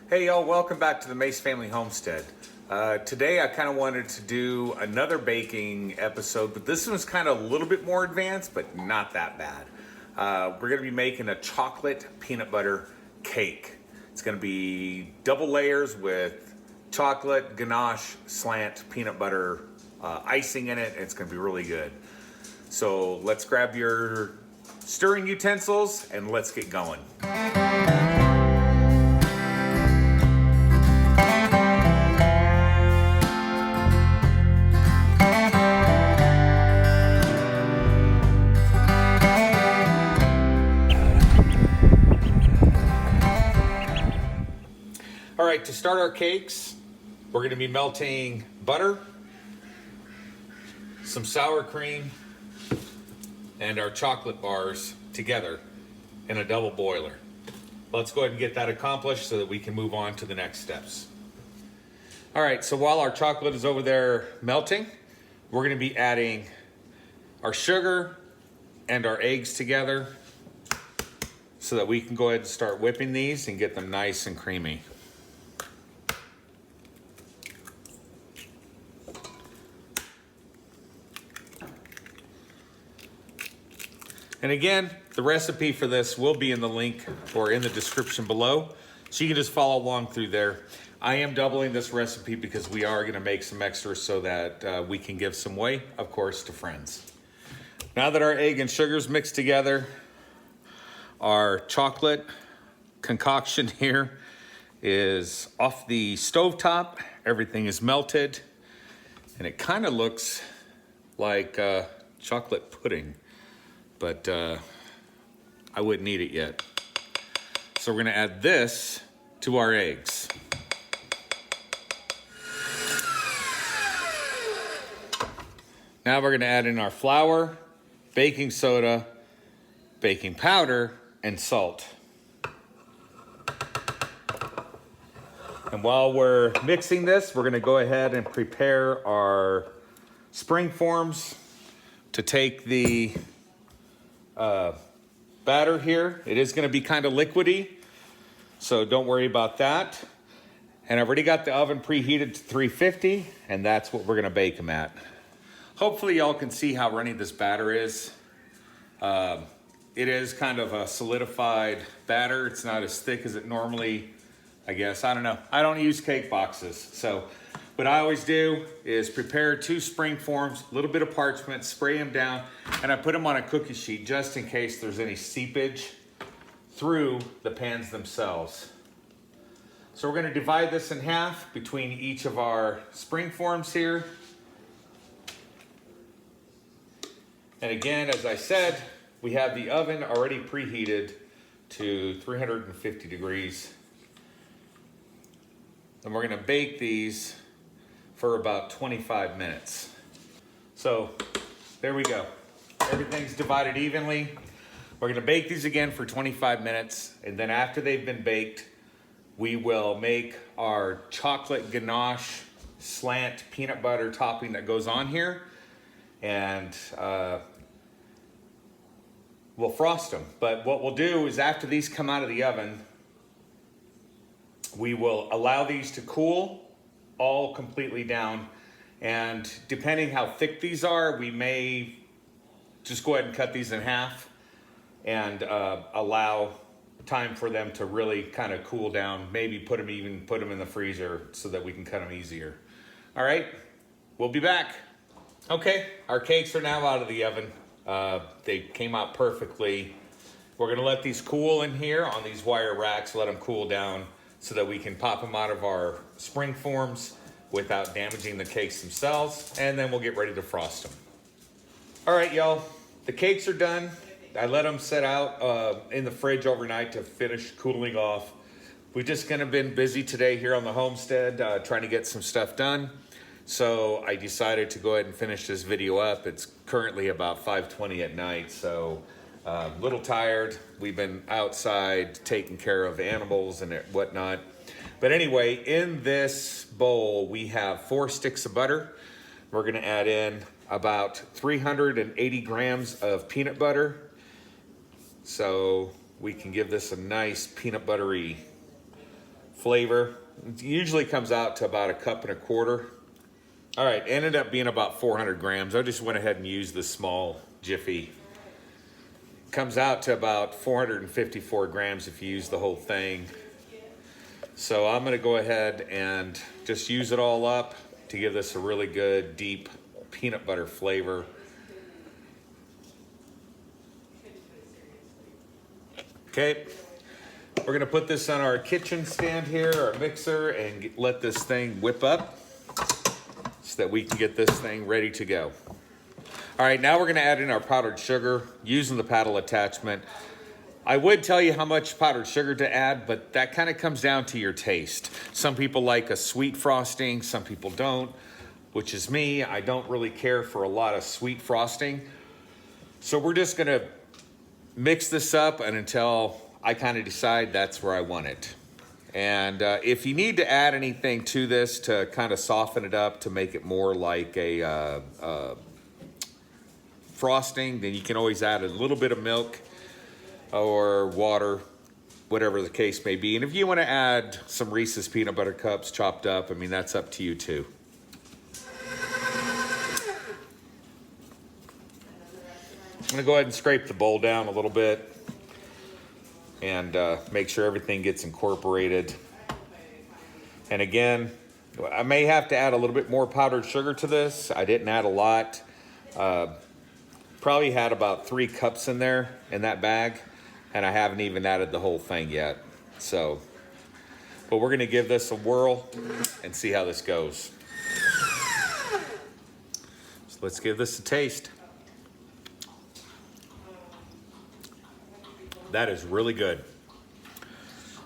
Hey y'all, welcome back to the Mace Family Homestead. Today I kind of wanted to do another baking episode, but this one's kind of a little bit more advanced, but not that bad. We're going to be making a chocolate peanut butter cake. It's going to be double layers with chocolate, ganache, slant, peanut butter icing in it, and it's going to be really good. So let's grab your stirring utensils and let's get going. All right, to start our cakes, we're going to be melting butter, some sour cream, and our chocolate bars together in a double boiler. Let's go ahead and get that accomplished so that we can move on to the next steps. All right, so while our chocolate is over there melting, we're going to be adding our sugar and our eggs together so that we can go ahead and start whipping these and get them nice and creamy. And again, the recipe for this will be in the link or in the description below, so you can just follow along through there. I am doubling this recipe because we are going to make some extras so that we can give some away, of course, to friends. Now that our egg and sugar's mixed together, our chocolate concoction here is off the stovetop. Everything is melted, and it kind of looks like chocolate pudding. But I wouldn't eat it yet. So we're gonna add this to our eggs. Now we're gonna add in our flour, baking soda, baking powder, and salt. And while we're mixing this, we're gonna go ahead and prepare our spring forms to take the batter here. It is going to be kind of liquidy, so don't worry about that. And I've already got the oven preheated to 350, and that's what we're going to bake them at. Hopefully y'all can see how runny this batter is. It is kind of a solidified batter. It's not as thick as it normally, I guess. I don't know. I don't use cake boxes, so what I always do is prepare 2 spring forms, a little bit of parchment, spray them down, and I put them on a cookie sheet just in case there's any seepage through the pans themselves. So we're going to divide this in half between each of our spring forms here. And again, as I said, we have the oven already preheated to 350 degrees. And we're going to bake these for about 25 minutes. So there we go. Everything's divided evenly. We're gonna bake these again for 25 minutes, and then after they've been baked, we will make our chocolate ganache slant peanut butter topping that goes on here, and we'll frost them. But what we'll do is after these come out of the oven, we will allow these to cool all completely down, and depending how thick these are, we may just go ahead and cut these in half and allow time for them to really kind of cool down. Maybe put them in the freezer so that we can cut them easier. All right, we'll be back. Okay, our cakes are now out of the oven. They came out perfectly. We're gonna let these cool in here on these wire racks, let them cool down so that we can pop them out of our spring forms without damaging the cakes themselves, and then we'll get ready to frost them. All right, y'all, the cakes are done. I let them sit out in the fridge overnight to finish cooling off. We've just kind of been busy today here on the homestead trying to get some stuff done. So I decided to go ahead and finish this video up. It's currently about 5:20 at night, so a little tired. We've been outside taking care of animals and whatnot. But anyway, in this bowl, we have 4 sticks of butter. We're gonna add in about 380 grams of peanut butter. So we can give this a nice peanut buttery flavor. It usually comes out to about 1.25 cups. All right, ended up being about 400 grams. I just went ahead and used the small Jiffy. Comes out to about 454 grams if you use the whole thing. So I'm gonna go ahead and just use it all up to give this a really good, deep peanut butter flavor. Okay, we're gonna put this on our kitchen stand here, our mixer, and let this thing whip up so that we can get this thing ready to go. All right, now we're gonna add in our powdered sugar using the paddle attachment. I would tell you how much powdered sugar to add, but that kind of comes down to your taste. Some people like a sweet frosting, some people don't, which is me. I don't really care for a lot of sweet frosting. So we're just gonna mix this up and until I kind of decide that's where I want it. And if you need to add anything to this to kind of soften it up to make it more like a frosting, then you can always add a little bit of milk or water, whatever the case may be. And if you want to add some Reese's peanut butter cups chopped up, I mean, that's up to you too. I'm gonna go ahead and scrape the bowl down a little bit and make sure everything gets incorporated. And again, I may have to add a little bit more powdered sugar to this. I didn't add a lot. Probably had about 3 cups in there in that bag, and I haven't even added the whole thing yet. So, but we're gonna give this a whirl and see how this goes. So let's give this a taste. That is really good.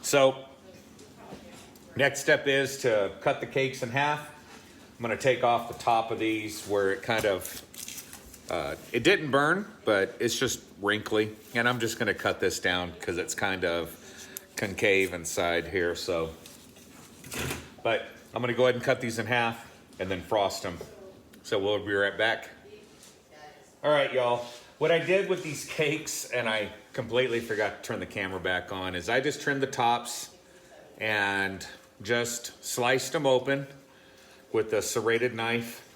So, next step is to cut the cakes in half. I'm gonna take off the top of these where it kind of, it didn't burn, but it's just wrinkly. And I'm just gonna cut this down because it's kind of concave inside here, so. But I'm gonna go ahead and cut these in half and then frost them. So we'll be right back. All right, y'all. What I did with these cakes, and I completely forgot to turn the camera back on, is I just trimmed the tops and just sliced them open with a serrated knife.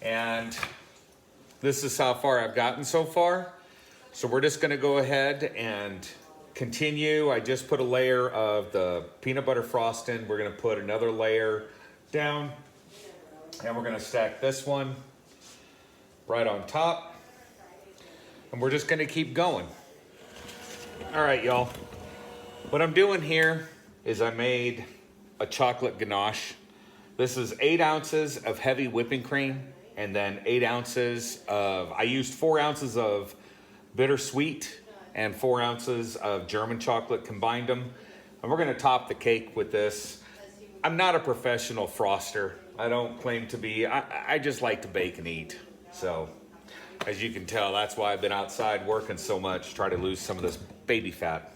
And this is how far I've gotten so far. So we're just gonna go ahead and continue. I just put a layer of the peanut butter frosting. We're gonna put another layer down, and we're gonna stack this one right on top. And we're just gonna keep going. All right, y'all. What I'm doing here is I made a chocolate ganache. This is 8 ounces of heavy whipping cream, and then 8 ounces of, I used 4 ounces of bittersweet and 4 ounces of German chocolate, combined them. And we're gonna top the cake with this. I'm not a professional froster. I don't claim to be. I just like to bake and eat. So, as you can tell, that's why I've been outside working so much, try to lose some of this baby fat.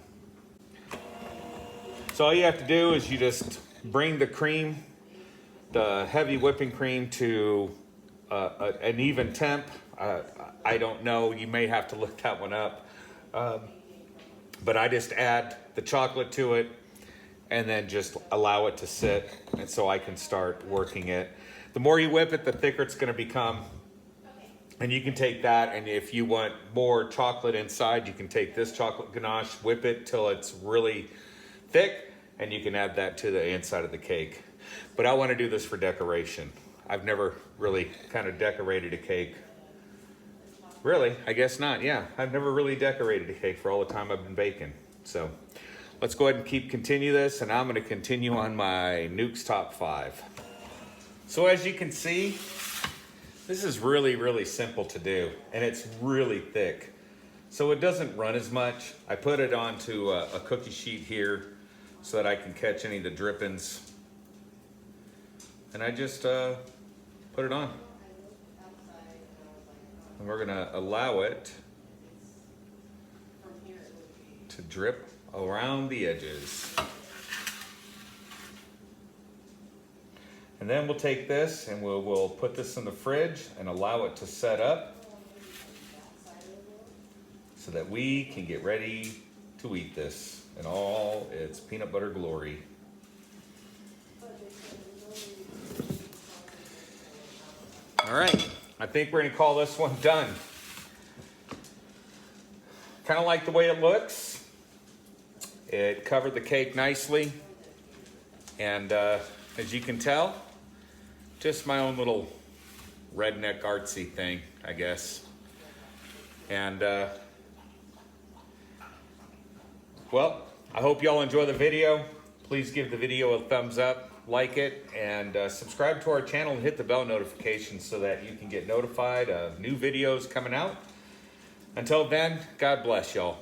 So all you have to do is you just bring the cream, the heavy whipping cream, to an even temp. I don't know, you may have to look that one up. But I just add the chocolate to it and then just allow it to sit, and so I can start working it. The more you whip it, the thicker it's gonna become. And you can take that, and if you want more chocolate inside, you can take this chocolate ganache, whip it till it's really thick, and you can add that to the inside of the cake. But I want to do this for decoration. I've never really kind of decorated a cake. Really? I guess not, yeah. I've never really decorated a cake for all the time I've been baking. So let's go ahead and continue this, and I'm going to continue on my Nuke's Top 5. So as you can see, this is really, really simple to do, and it's really thick. So it doesn't run as much. I put it onto a cookie sheet here so that I can catch any of the drippings. And I just put it on. And we're gonna allow it to drip around the edges. And then we'll take this and we'll put this in the fridge and allow it to set up so that we can get ready to eat this in all its peanut butter glory. think we're gonna call this one done. Kind of like the way it looks. It covered the cake nicely. And as you can tell, just my own little redneck artsy thing, I guess. And well, I hope y'all enjoy the video. Please give the video a thumbs up, like it, and subscribe to our channel and hit the bell notification so that you can get notified of new videos coming out. Until then, God bless y'all.